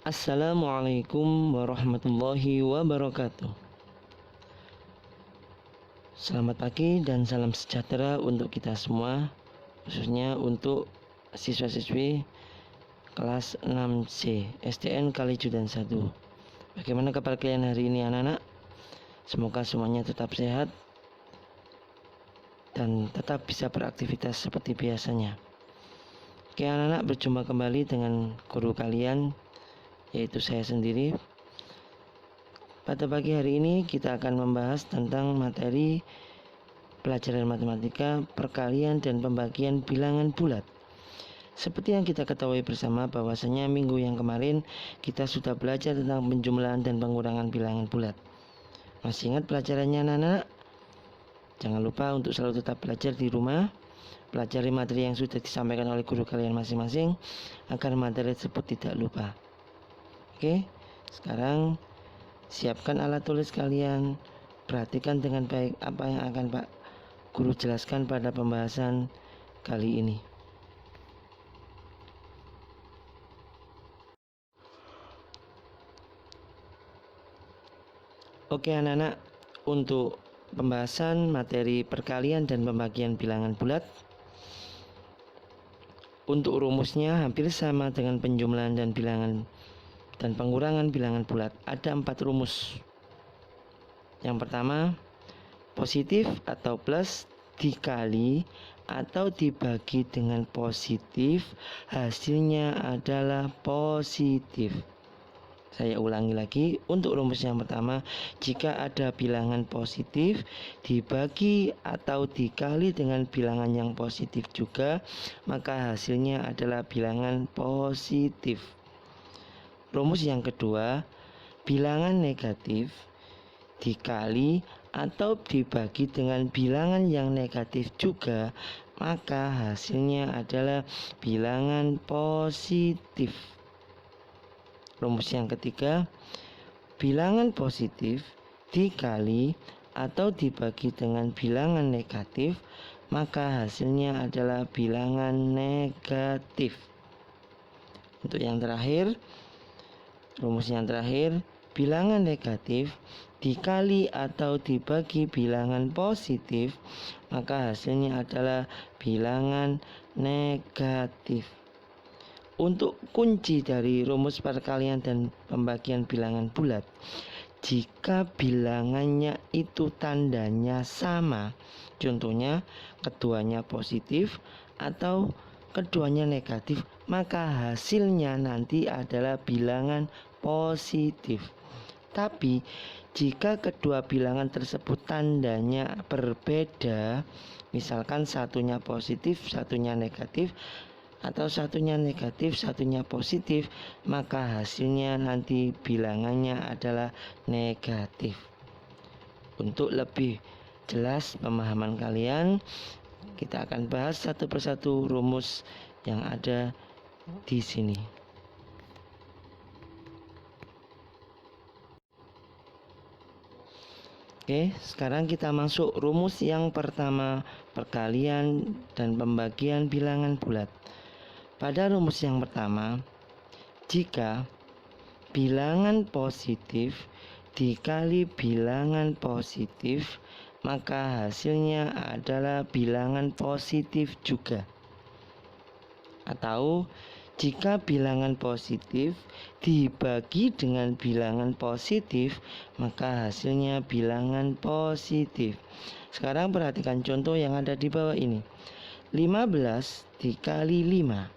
Assalamualaikum warahmatullahi wabarakatuh. Selamat pagi dan salam sejahtera untuk kita semua, khususnya untuk siswa-siswi kelas 6C STN Kalijudan 1. Bagaimana kabar kalian hari ini anak-anak? Semoga semuanya tetap sehat dan tetap bisa beraktivitas seperti biasanya. Oke anak-anak, berjumpa kembali dengan guru kalian, yaitu saya sendiri. Pada pagi hari ini kita akan membahas tentang materi pelajaran matematika, perkalian dan pembagian bilangan bulat. Seperti yang kita ketahui bersama bahwasanya minggu yang kemarin kita sudah belajar tentang penjumlahan dan pengurangan bilangan bulat. Masih ingat pelajarannya anak-anak? Jangan lupa untuk selalu tetap belajar di rumah, pelajari materi yang sudah disampaikan oleh guru kalian masing-masing agar materi tersebut tidak lupa. Oke, sekarang siapkan alat tulis kalian, perhatikan dengan baik apa yang akan Pak Guru jelaskan pada pembahasan kali ini. Oke anak-anak, untuk pembahasan materi perkalian dan pembagian bilangan bulat, untuk rumusnya hampir sama dengan penjumlahan dan bilangan dan pengurangan bilangan bulat. Ada 4 rumus. Yang pertama, positif atau plus dikali atau dibagi dengan positif, hasilnya adalah positif. Saya ulangi lagi, untuk rumus yang pertama, jika ada bilangan positif dibagi atau dikali dengan bilangan yang positif juga, maka hasilnya adalah bilangan positif. Rumus yang kedua, bilangan negatif dikali atau dibagi dengan bilangan yang negatif juga, maka hasilnya adalah bilangan positif. Rumus yang ketiga, bilangan positif dikali atau dibagi dengan bilangan negatif, maka hasilnya adalah bilangan negatif. Untuk yang terakhir, rumus yang terakhir, bilangan negatif dikali atau dibagi bilangan positif, maka hasilnya adalah bilangan negatif. Untuk kunci dari rumus perkalian dan pembagian bilangan bulat, jika bilangannya itu tandanya sama, contohnya keduanya positif atau keduanya negatif, maka hasilnya nanti adalah bilangan positif. Tapi jika kedua bilangan tersebut tandanya berbeda, misalkan satunya positif, satunya negatif, atau satunya negatif, satunya positif, maka hasilnya nanti bilangannya adalah negatif. Untuk lebih jelas pemahaman kalian, kita akan bahas satu persatu rumus yang ada di sini. Oke, sekarang kita masuk rumus yang pertama, perkalian dan pembagian bilangan bulat. Pada rumus yang pertama, jika bilangan positif dikali bilangan positif, maka hasilnya adalah bilangan positif juga. Atau jika bilangan positif dibagi dengan bilangan positif, maka hasilnya bilangan positif. Sekarang perhatikan contoh yang ada di bawah ini. 15 dikali 5.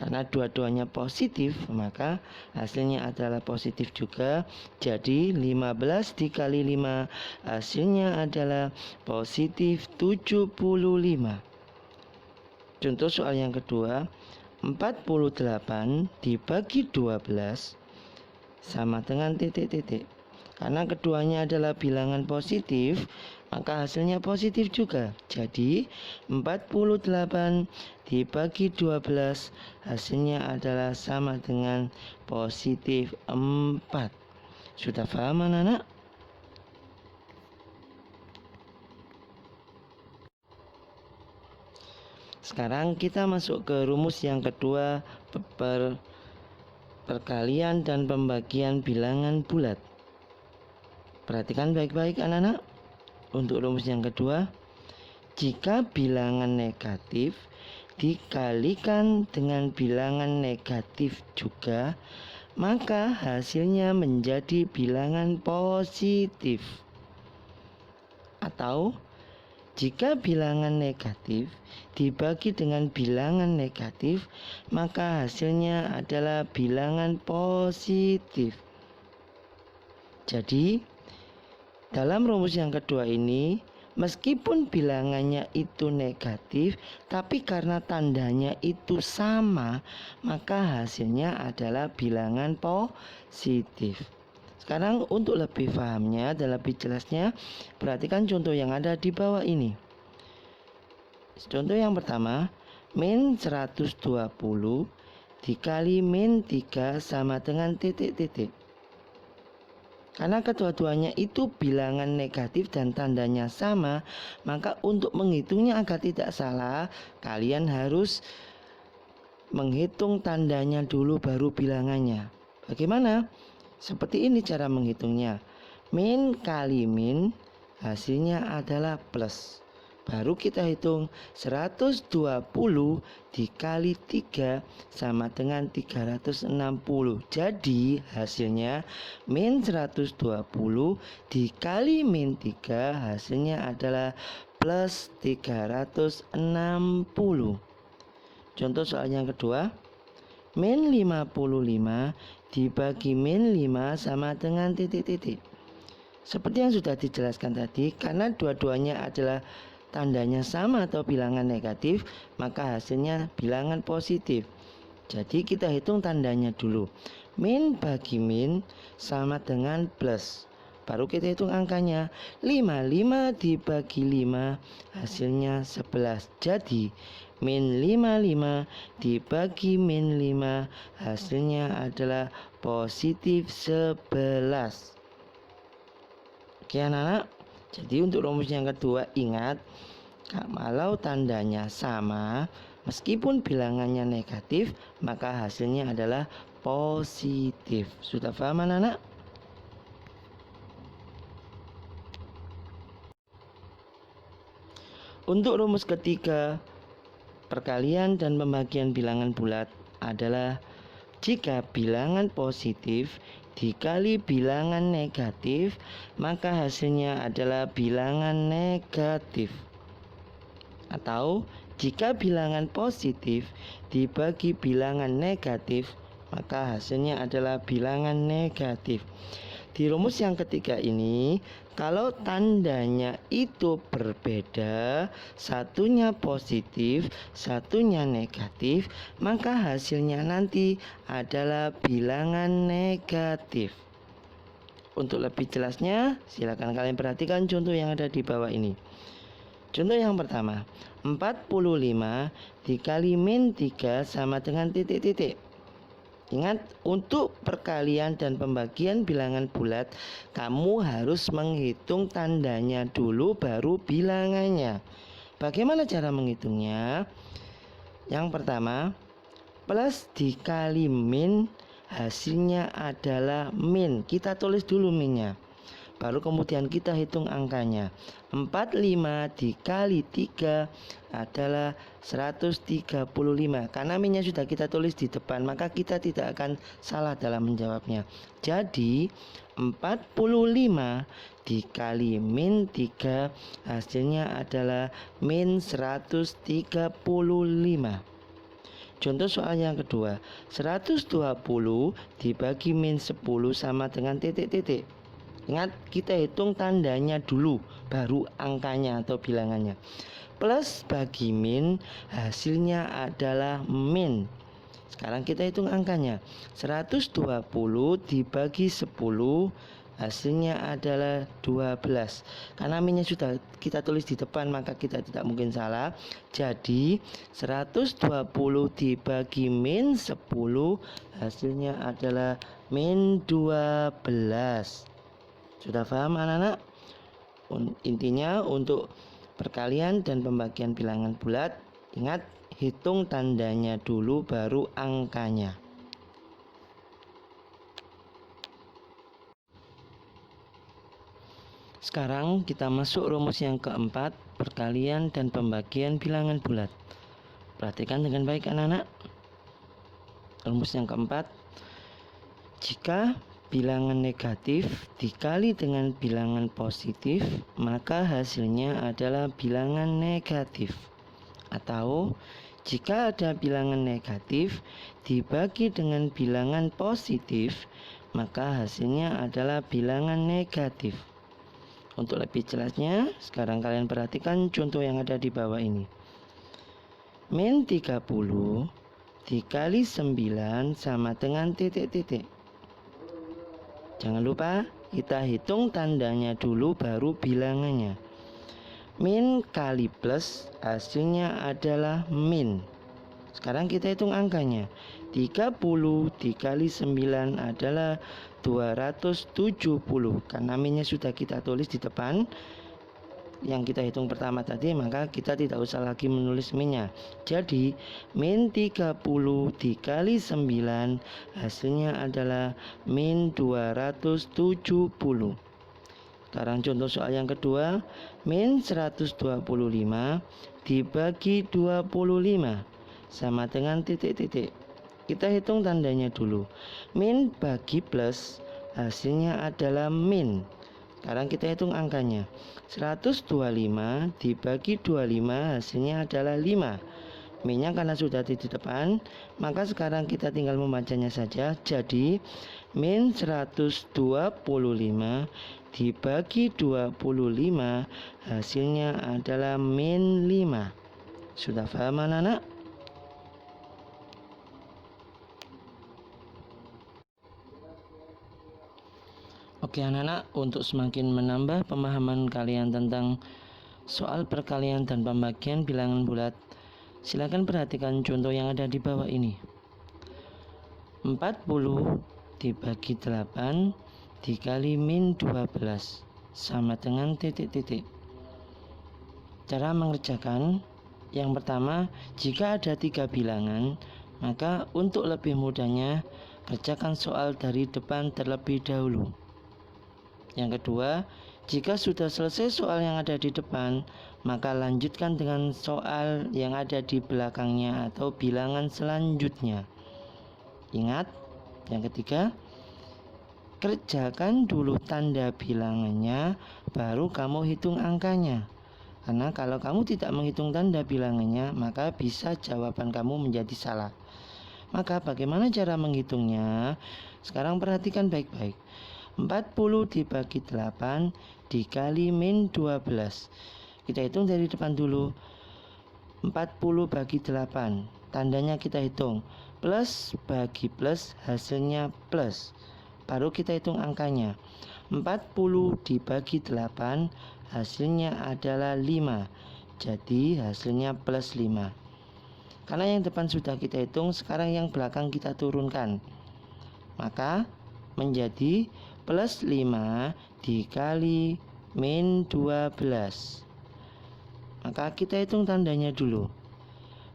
Karena dua-duanya positif, maka hasilnya adalah positif juga. Jadi 15 dikali 5 hasilnya adalah positif 75. Contoh soal yang kedua, 48 dibagi 12 sama dengan titik-titik. Karena keduanya adalah bilangan positif, maka hasilnya positif juga. Jadi 48 dibagi 12 hasilnya adalah sama dengan positif 4. Sudah paham anak-anak? Sekarang kita masuk ke rumus yang kedua, perkalian dan pembagian bilangan bulat. Perhatikan baik-baik anak-anak. Untuk rumus yang kedua, jika bilangan negatif dikalikan dengan bilangan negatif juga, maka hasilnya menjadi bilangan positif. Atau jika bilangan negatif dibagi dengan bilangan negatif, maka hasilnya adalah bilangan positif. Jadi, dalam rumus yang kedua ini, meskipun bilangannya itu negatif, tapi karena tandanya itu sama, maka hasilnya adalah bilangan positif. Sekarang untuk lebih pahamnya dan lebih jelasnya, perhatikan contoh yang ada di bawah ini. Contoh yang pertama, min 120 dikali min 3 sama dengan titik-titik. Karena kedua-duanya itu bilangan negatif dan tandanya sama, maka untuk menghitungnya agar tidak salah, kalian harus menghitung tandanya dulu baru bilangannya. Bagaimana? Seperti ini cara menghitungnya. Min kali min, hasilnya adalah plus. Baru kita hitung 120 dikali 3 sama dengan 360. Jadi hasilnya min 120 dikali min 3 hasilnya adalah plus 360. Contoh soal yang kedua, min 55 dibagi min 5 sama dengan titik-titik. Seperti yang sudah dijelaskan tadi, karena dua-duanya adalah tandanya sama atau bilangan negatif, maka hasilnya bilangan positif. Jadi kita hitung tandanya dulu. Min bagi min sama dengan plus. Baru kita hitung angkanya. 55 dibagi 5 hasilnya 11. Jadi min 55 dibagi min 5 hasilnya adalah positif 11. Oke anak-anak. Jadi untuk rumus yang kedua, ingat, kalau tandanya sama, meskipun bilangannya negatif, maka hasilnya adalah positif. Sudah paham anak-anak? Untuk rumus ketiga, perkalian dan pembagian bilangan bulat adalah jika bilangan positif dikali bilangan negatif, maka hasilnya adalah bilangan negatif. Atau jika bilangan positif dibagi bilangan negatif, maka hasilnya adalah bilangan negatif. Di rumus yang ketiga ini, kalau tandanya itu berbeda, satunya positif, satunya negatif, maka hasilnya nanti adalah bilangan negatif. Untuk lebih jelasnya, silakan kalian perhatikan contoh yang ada di bawah ini. Contoh yang pertama, 45 dikali min 3 sama dengan titik-titik. Ingat, untuk perkalian dan pembagian bilangan bulat, kamu harus menghitung tandanya dulu baru bilangannya. Bagaimana cara menghitungnya? Yang pertama, plus dikali min, hasilnya adalah min. Kita tulis dulu minnya. Baru kemudian kita hitung angkanya. 45 dikali 3 adalah 135. Karena minnya sudah kita tulis di depan, maka kita tidak akan salah dalam menjawabnya. Jadi 45 dikali min 3 hasilnya adalah min 135. Contoh soal yang kedua, 120 dibagi min 10 sama dengan titik-titik. Ingat, kita hitung tandanya dulu, baru angkanya atau bilangannya. Plus bagi min, hasilnya adalah min. Sekarang kita hitung angkanya. 120 dibagi 10, hasilnya adalah 12. Karena minnya sudah kita tulis di depan, maka kita tidak mungkin salah. Jadi 120 dibagi min 10, hasilnya adalah min 12. Sudah paham anak-anak? Intinya untuk perkalian dan pembagian bilangan bulat, ingat, hitung tandanya dulu baru angkanya. Sekarang kita masuk rumus yang keempat, perkalian dan pembagian bilangan bulat. Perhatikan dengan baik anak-anak. Rumus yang keempat, jika bilangan negatif dikali dengan bilangan positif, maka hasilnya adalah bilangan negatif. Atau jika ada bilangan negatif dibagi dengan bilangan positif, maka hasilnya adalah bilangan negatif. Untuk lebih jelasnya, sekarang kalian perhatikan contoh yang ada di bawah ini. Min 30 dikali 9 sama dengan titik-titik. Jangan lupa kita hitung tandanya dulu baru bilangannya. Min kali plus hasilnya adalah min. Sekarang kita hitung angkanya. 30 dikali 9 adalah 270. Karena minnya sudah kita tulis di depan yang kita hitung pertama tadi, maka kita tidak usah lagi menulis minnya. Jadi min 30 dikali 9 hasilnya adalah min 270. Sekarang contoh soal yang kedua, min 125 dibagi 25 sama dengan titik-titik. Kita hitung tandanya dulu. Min bagi plus hasilnya adalah min. Sekarang kita hitung angkanya. 125 dibagi 25 hasilnya adalah 5. Minnya karena sudah di depan, maka sekarang kita tinggal membacanya saja. Jadi min 125 dibagi 25 hasilnya adalah min 5. Sudah paham anak-anak? Oke anak-anak, untuk semakin menambah pemahaman kalian tentang soal perkalian dan pembagian bilangan bulat, silakan perhatikan contoh yang ada di bawah ini. 40 dibagi 8 dikali min 12 sama dengan titik-titik. Cara mengerjakan, yang pertama, jika ada 3 bilangan, maka untuk lebih mudahnya kerjakan soal dari depan terlebih dahulu. Yang kedua, jika sudah selesai soal yang ada di depan, maka lanjutkan dengan soal yang ada di belakangnya atau bilangan selanjutnya. Ingat, yang ketiga, kerjakan dulu tanda bilangannya, baru kamu hitung angkanya. Karena kalau kamu tidak menghitung tanda bilangannya, maka bisa jawaban kamu menjadi salah. Maka bagaimana cara menghitungnya? Sekarang perhatikan baik-baik. 40 dibagi 8 dikali min 12. Kita hitung dari depan dulu. 40 bagi 8, tandanya kita hitung. Plus bagi plus hasilnya plus. Baru kita hitung angkanya. 40 dibagi 8 hasilnya adalah 5. Jadi hasilnya plus 5. Karena yang depan sudah kita hitung, sekarang yang belakang kita turunkan. Maka menjadi plus 5 dikali min 12. Maka kita hitung tandanya dulu.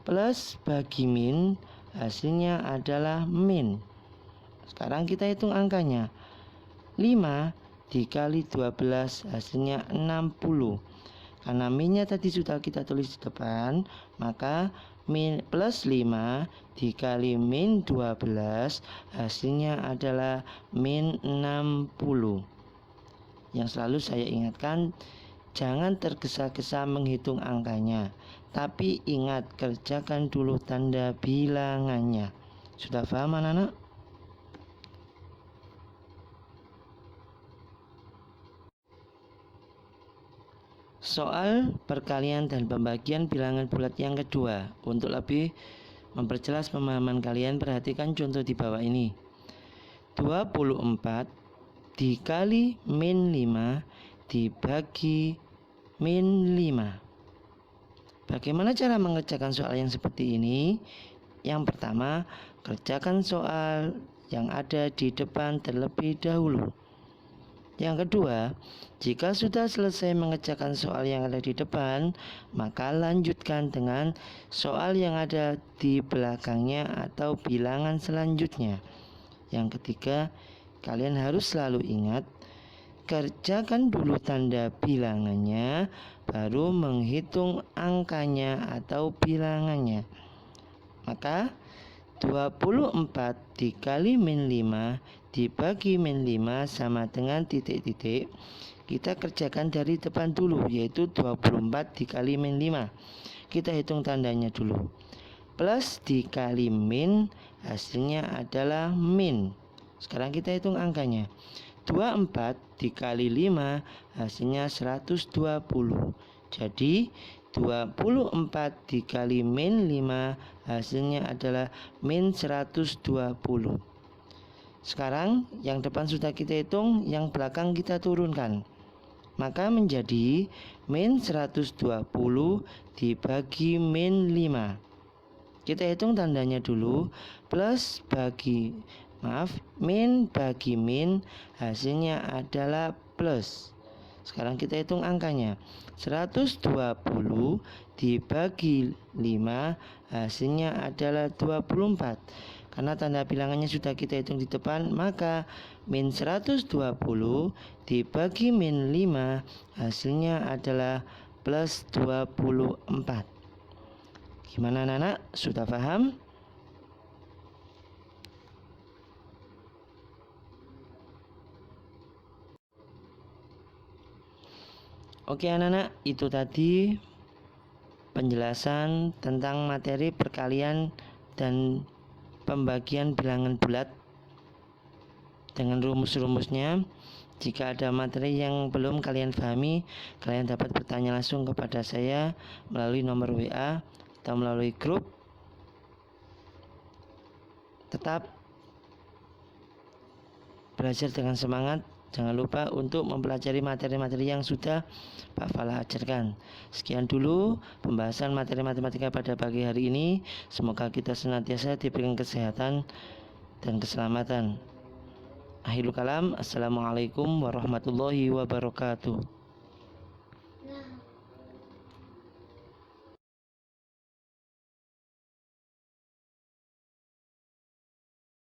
Plus bagi min hasilnya adalah min. Sekarang kita hitung angkanya. 5 dikali 12 hasilnya 60. Karena minnya tadi sudah kita tulis di depan, maka min plus 5 dikali min 12 hasilnya adalah min 60. Yang selalu saya ingatkan, jangan tergesa-gesa menghitung angkanya, tapi ingat kerjakan dulu tanda bilangannya. Sudah paham anak-anak? Soal perkalian dan pembagian bilangan bulat yang kedua. Untuk lebih memperjelas pemahaman kalian, perhatikan contoh di bawah ini. 24 dikali min 5 dibagi min 5. Bagaimana cara mengerjakan soal yang seperti ini? Yang pertama, kerjakan soal yang ada di depan terlebih dahulu. Yang kedua, jika sudah selesai mengerjakan soal yang ada di depan, maka lanjutkan dengan soal yang ada di belakangnya atau bilangan selanjutnya. Yang ketiga, kalian harus selalu ingat, kerjakan dulu tanda bilangannya, baru menghitung angkanya atau bilangannya. Maka 24 dikali min 5 dibagi min 5 sama dengan titik-titik. Kita kerjakan dari depan dulu, yaitu 24 dikali min 5. Kita hitung tandanya dulu. Plus dikali min, hasilnya adalah min. Sekarang kita hitung angkanya. 24 dikali 5 hasilnya 120. Jadi 24 dikali min 5 hasilnya adalah min 120. Sekarang yang depan sudah kita hitung, yang belakang kita turunkan. Maka menjadi min 120 dibagi min 5. Kita hitung tandanya dulu. Plus min bagi min, hasilnya adalah plus. Sekarang kita hitung angkanya. 120 dibagi 5, hasilnya adalah 24. Karena tanda bilangannya sudah kita hitung di depan, maka min 120 dibagi min 5, hasilnya adalah plus 24. Gimana anak-anak? Sudah paham? Oke anak-anak, itu tadi penjelasan tentang materi perkalian dan pembagian bilangan bulat dengan rumus-rumusnya. Jika ada materi yang belum kalian pahami, kalian dapat bertanya langsung kepada saya melalui nomor WA atau melalui grup. Tetap belajar dengan semangat. Jangan lupa untuk mempelajari materi-materi yang sudah Pak Falah ajarkan. Sekian dulu pembahasan materi matematika pada pagi hari ini. Semoga kita senantiasa diberikan kesehatan dan keselamatan. Akhirul kalam, assalamualaikum warahmatullahi wabarakatuh.